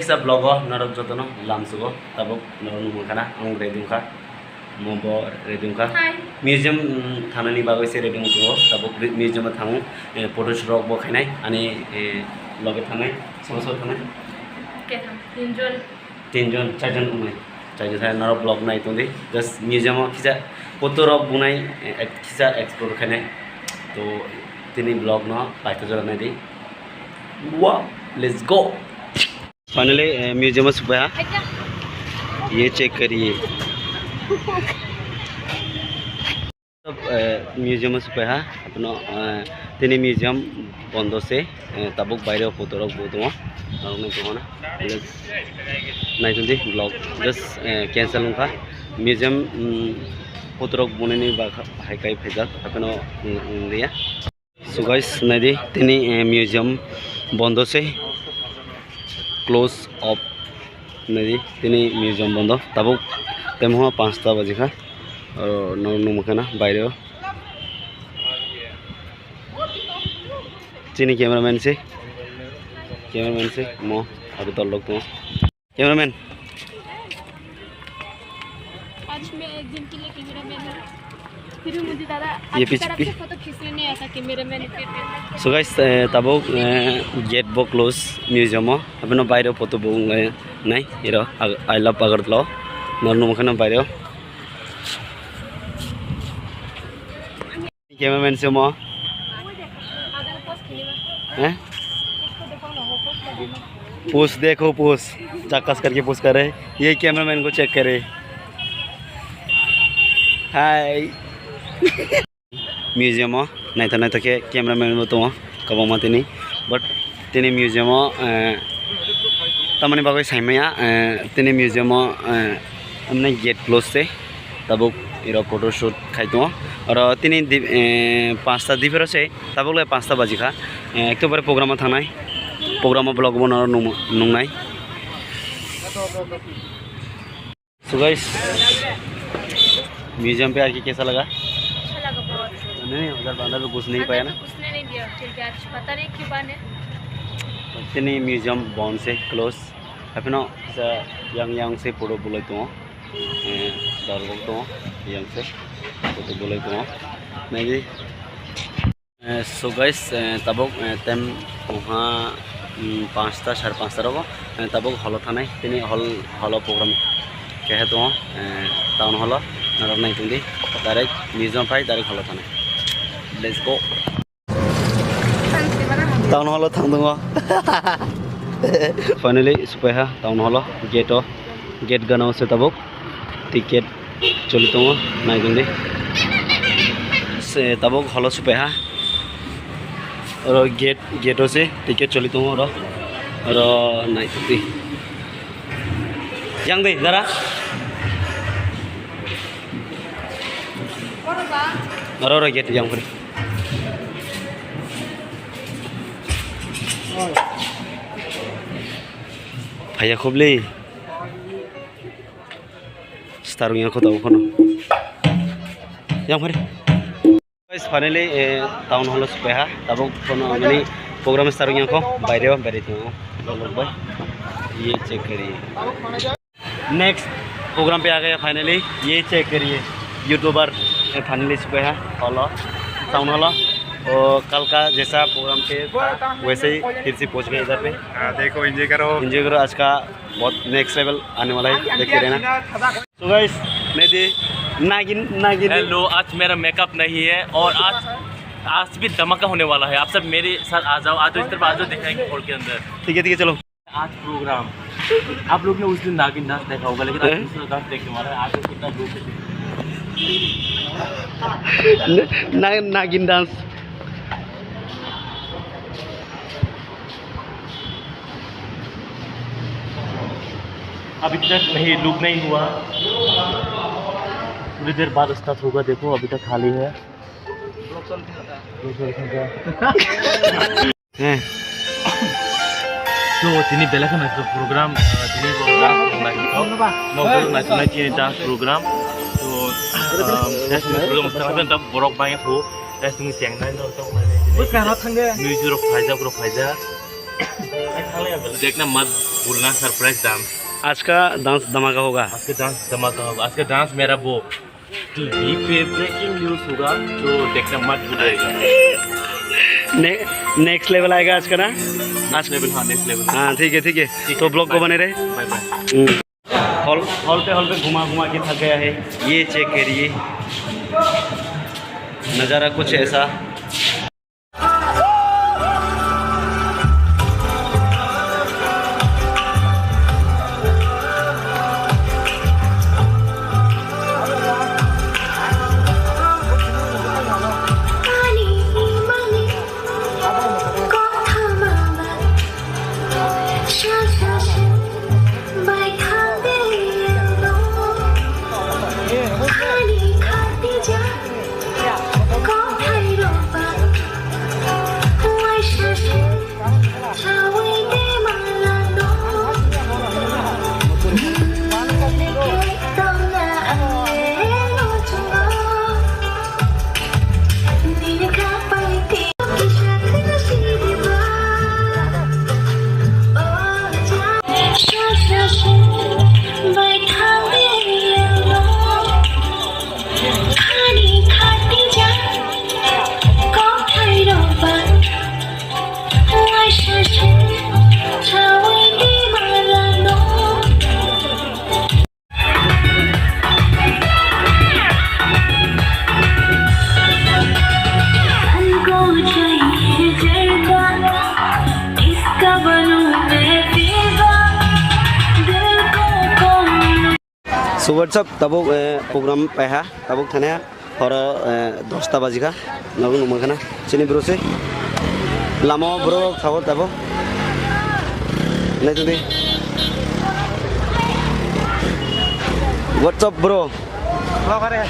kisa blogo narok jotono lamsugo tabuk narok numukana ang redungka mobo redungka museum thanani bagoi se redung tugo tabuk museum thangu photos rok bo khainai ani loge thanai samsor thanai ke tham tinjon charjon umai charjon thai narok blog nai tundi just museum kisa photo rok bunai kisa explore khainai to tini blog no paito jora nai di wow let's go finally museum सुबह ये check करिए museum सुबह अपना तीन museum बंद से Tabuk बाहर फोटोरक बहुत ना नाइटुंदी ब्लॉग जस्ट कैंसल उनका म्यूजियम फोटोरक बुने हाइकाई फेजक अपना दिया सो गाइस नदी तीन म्यूजियम बंद से क्लोज ऑफ नदी तीन म्यूजियम बंद तब तेमह 5टा बजे खा और नुमखाना बाहर चीनी कैमरामैन से मो अभी तो लोग तो कैमरामैन आज मैं एक दिन के लिए कैमरामैन हूं फिर मुझे दादा ये पीछे फोटो खींचने नहीं आता कैमरामैन फिर सो गाइस तब गेट बो क्लोज म्यूजियम अपना बाहर फोटो बो नहीं इरो आई लव अगरतला नरनुमखाना बाहर कैमरामैन से मो पोस्ट देखो पोस्ट चक्कस करके पोस्ट कर रहे ये कैमरामैन को चेक करे हाय म्यूजियम नहीं तो के कैमरामैन तो कब तीन बट तीन म्यूजियम तमने बागो साइमाया तीन म्यूजियम हमने गेट क्लोज से तब इरो फोटो शूट खाई तो और तीन 5टा दिफेर से तब 5टा बजी खा एक तो बारे प्रोग्राम थाना प्रोग्राम ब्लॉग बना नुंगनाई सो गाइस म्यूजियम पे आके कैसा लगा? अच्छा लगा बहुत। नहीं उधर अंदर में घुस नहीं पाया ना? घुसने नहीं दिया फिर क्या पता नहीं क्यों बाने इतनी म्यूजियम बॉन्ड से क्लोज अपना yang से फोटो बोले तो दरबार तो yang से फोटो बोले तो नहीं सो गाइस तब तेम वहाँ 5टा 5:30 रहो तब हल थाना तीन हल प्रोग्राम कहे तो टाउन हल नरक नहीं तुंदी डायरेक्ट म्यूजियम पाई डायरेक्ट हल थाना लेट्स गो टाउन हल थांदों फाइनली सुपाया टाउन हल गेट गाना से तब टिकेट चली तो नाई तुंदी से तब हल सुपाया और गेटो से टिकेट चली तो और नाई तुंदी yang deh Zara Naro get yang free Ayah kubli starung yang kau tahu kono yang free guys finally tahun halo supaya tabuk kono ini program starung yang kau bayar itu lolos boy ये check करिए next programme पे आ गया finally ये check करिए YouTuber finally सुबह है hall town hall और कल का जैसा प्रोग्राम पे वैसे ही फिर से पहुंच गए इधर पे देखो एंजॉय करो आज का बहुत नेक्स्ट लेवल आने वाला है देखते रहना सो गाइस नागिन हेलो आज मेरा मेकअप नहीं है और आज भी धमाका होने वाला है आप सब मेरे साथ आ जाओ आज इस तरफ आ जाओ दिखाएंगे हॉल के अंदर ठीक है चलो आज प्रोग्राम आप लोग ने उस दिन नागिन डांस देखा होगा लेकिन आज दूसरा डांस देखने वाला है आज कितना लोग नागिन डांस अभी तक नहीं लुक नहीं हुआ थोड़ी देर बाद स्टार्ट होगा देखो अभी तक खाली है So tini bela kan ada program tini dance program so program sekarang kita borok banyak tuh tes tunggu siang nanti nonton music rock faja देखना मत भूलना सरप्राइज डांस। आज का डांस धमाका होगा। आज का डांस धमाका होगा। आज का डांस मेरा वो टीवी पे ब्रेकिंग न्यूज होगा, तो देखना मत भूलिएगा। नेक्स्ट लेवल आएगा आज का ना। आज लेवल, हाँ नेक्स्ट लेवल। हाँ ठीक है तो ब्लॉग को बने रहे। Bye bye. हॉल पे घुमा के थक गया है। ये चेक करिए, नज़ारा कुछ ऐसा। So what's up? Tabuk program PH, tabuk thanya horo 10 baji ka, nagung numang kana. Sini bro se, lama bro thabur tabuk. Naik tu deh. What's up bro? Apa kabar?